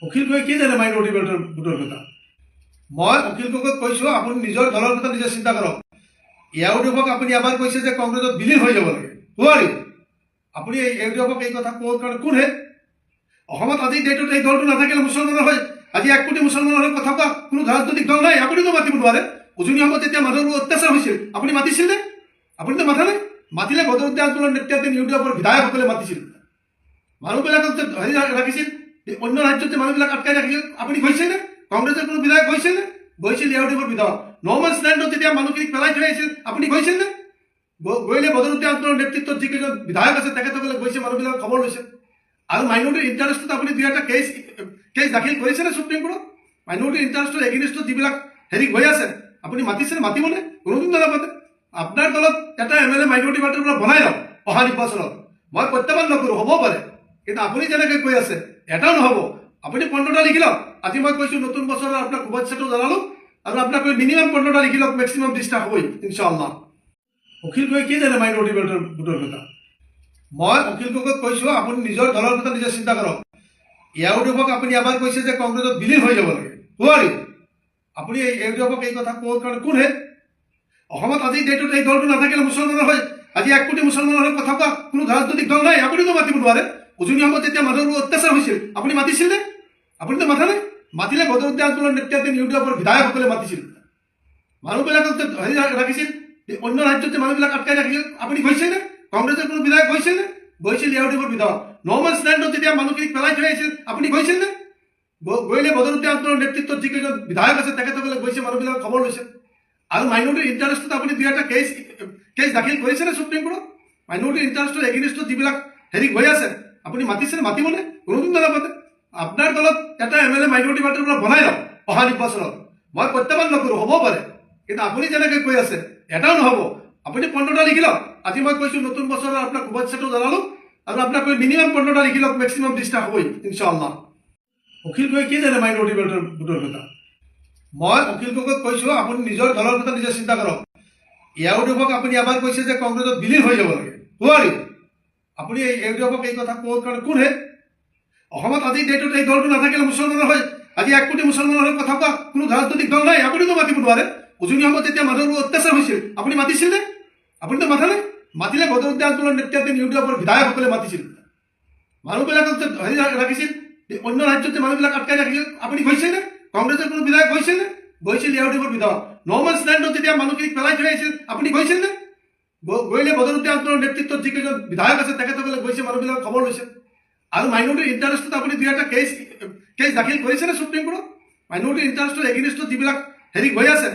অখিল গগৈ কি জানে মাইনৰিটি ভোটৰ কথা? মই অখিল গগৈক কৈছোঁ আপুনি নিজৰ দলৰ কথা নিজে চিন্তা কৰক। ইউডিএফক আপুনি এবাৰ কৈছে যে কংগ্ৰেছত বিলীন হৈ যাব লাগে, নোৱাৰি। আপুনি ইউডিএফক এই কথা কোৱাৰ কাৰণে কোনহে? অসমত আজি ডেটত এই দলটো নাথাকিলে মুছলমানৰ হয় আজি 1 কোটি মুছলমানৰ হৈ কথা কোৱা কোনো ৰাজনৈতিক দল নাই। আপুনিতো মাতিব নোৱাৰে। উজনি অসমত যেতিয়া মানুহবোৰ অত্যাচাৰ হৈছিল আপুনি মাতিছিল নে? আপুনিতো মাথা নাই। মাতিলে বদৰুদ্দিন আজমলৰ নেতৃত্বাধীন ইউডিএফৰ বিধায়কসকলে মাতিছিল। মানুহবিলাকক যে ধৰি ৰাখিছিল, অন্য ৰাজ্যত যে মানুহবিলাক আটকাই ৰাখিছিল আপুনি গৈছেনে? কংগ্ৰেছৰ কোনো বিধায়ক গৈছেনে? গৈছিল ইউডিএফৰ বিধায়ক। ন'মেন্স লেণ্ডত যেতিয়া মানুহখিনিক পেলাই থৈ আহিছিল আপুনি গৈছেনে? গৈলে বদৰুদ্দিন আজমলৰ নেতৃত্বত যিকেইজন বিধায়ক আছে তেখেতসকলে গৈছে, মানুহবিলাকক খবৰ লৈছে। আৰু মাইনৰিটিৰ ইণ্টাৰেষ্টত আপুনি 2টা কেছ দাখিল কৰিছেনে সুপ্ৰিম কোৰ্টত? মাইনৰিটিৰ ইণ্টাৰেষ্টৰ এগেইনষ্টত যিবিলাক হৈ আছে আপুনি মাতিছেনে? মাতিবনে? কোনোদিন নাপাতে। আপোনাৰ দলত এটা MLA মাইনৰিটি পাৰ্টিৰ পৰা বনাই লওক অহা নিৰ্বাচনত। মই প্ৰত্যাহ্বান নকৰোঁ, হ'ব পাৰে, কিন্তু আপুনি যেনেকৈ কৈ আছে এটাও নহ'ব। আপুনি 15টা লিখি লওক। আজি মই কৈছোঁ নতুন বছৰৰ আপোনাক শুভেচ্ছাটো জনালোঁ, আৰু আপোনাক মিনিমাম 15টা লিখি লওক, মেক্সিমাম 30টা হ'বই ইনশাআল্লাহ। অখিল গগৈ কি জানে মাইনৰিটি ভোটৰ কথা? মই অখিল গগৈক কৈছোঁ আপুনি নিজৰ দলৰ কথা নিজে চিন্তা কৰক। ইউডিএফক আপুনি এবাৰ কৈছে যে কংগ্ৰেছত বিলীন হৈ যাব লাগে, নোৱাৰি। আপুনি ইউডিএফক এই কথা কোৱাৰ কাৰণে কোনহে? অসমত আজি ডেটত এই দলটো নাথাকিলে মুছলমানৰ হয় আজি 1 কোটি মুছলমানৰ হৈ কথা কোৱা কোনো ৰাজনৈতিক দল নাই। আপুনিতো মাতিব নোৱাৰে। উজনি অসমত যেতিয়া মানুহবোৰ অত্যাচাৰ হৈছিল আপুনি মাতিছিল নে? আপুনিতো মাথা নাই। মাতিলে বদৰুদ্দিন আজমলৰ নেতৃত্বাধীন ইউডিএফৰ বিধায়কসকলে মাতিছিল। মানুহবিলাকক যে ধৰি ৰাখিছিল, অন্য ৰাজ্যত যে মানুহবিলাক আটকাই ৰাখিছিল আপুনি গৈছেনে? কংগ্ৰেছৰ কোনো বিধায়ক গৈছেনে? গৈছিল ইউডিএফৰ বিধায়ক। ন'মেন্স লেণ্ডত যেতিয়া মানুহখিনিক পেলাই থৈ আহিছিল আপুনি গৈছেনে? গৈলে বদৰুদ্দিন আজমলৰ নেতৃত্বত যিকেইজন বিধায়ক আছে তেখেতসকলে গৈছে, মানুহবিলাকক খবৰ লৈছে। আৰু মাইনৰিটিৰ ইণ্টাৰেষ্টত আপুনি 2টা কেছ দাখিল কৰিছেনে সুপ্ৰিম কোৰ্টত? মাইনৰিটিৰ ইণ্টাৰেষ্টৰ এগেইনষ্টত যিবিলাক হৈ আছে আপুনি মাতিছেনে? মাতিবনে? কোনোদিন নাপাতে। আপোনাৰ দলত এটা MLA মাইনৰিটি পাৰ্টিৰ পৰা বনাই লওক অহা নিৰ্বাচনত। মই প্ৰত্যাহ্বান নকৰোঁ, হ'ব পাৰে, কিন্তু আপুনি যেনেকৈ কৈ আছে এটাও নহ'ব। আপুনি 15টা লিখি লওক। আজি মই কৈছোঁ নতুন বছৰৰ আপোনাক শুভেচ্ছাটো জনালোঁ, আৰু আপোনাক মিনিমাম 15টা লিখি লওক, মেক্সিমাম 30টা হ'বই ইনশাআল্লাহ। অখিল গগৈ কি জানে মাইনৰিটি ভোটৰ কথা? মই অখিল গগৈক কৈছোঁ আপুনি নিজৰ দলৰ কথা নিজে চিন্তা কৰক। ইউডিএফক আপুনি এবাৰ কৈছে যে কংগ্ৰেছত বিলীন হৈ যাব লাগে, নোৱাৰি। আপুনি ইউডিএফক এই কথা কোৱাৰ কাৰণে কোনহে? অসমত আজি ডেটত এই দলটো নাথাকিলে মুছলমানৰ হয় আজি 1 কোটি মুছলমানৰ হৈ কথা কোৱা কোনো ৰাজনৈতিক দল নাই। আপুনিতো মাতিব নোৱাৰে। উজনি অসমত যেতিয়া মানুহবোৰ অত্যাচাৰ হৈছিল আপুনি মাতিছিল নে? আপুনিতো মাথা নাই। মাতিলে বদৰুদ্দিন আজমলৰ নেতৃত্বাধীন ইউডিএফৰ বিধায়কসকলে মাতিছিল। মানুহবিলাকক যে ধৰি ৰাখিছিল, অন্য ৰাজ্যত যে মানুহবিলাক আটকাই ৰাখিছিল আপুনি গৈছেনে? কংগ্ৰেছৰ কোনো বিধায়ক গৈছেনে? গৈছিল ইউডিএফৰ বিধায়ক। ন'মেন্স লেণ্ডত যেতিয়া মানুহখিনিক পেলাই থৈ আহিছিল আপুনি গৈছেনে? গৈলে বদৰুদ্দিন আজমলৰ নেতৃত্বত যিকেইজন বিধায়ক আছে তেখেতসকলে গৈছে, মানুহবিলাকক খবৰ লৈছে। আৰু মাইনৰিটিৰ ইণ্টাৰেষ্টত আপুনি 2টা কেছ দাখিল কৰিছেনে সুপ্ৰিম কোৰ্টত? মাইনৰিটিৰ ইণ্টাৰেষ্টৰ এগেইনষ্টত যিবিলাক আছে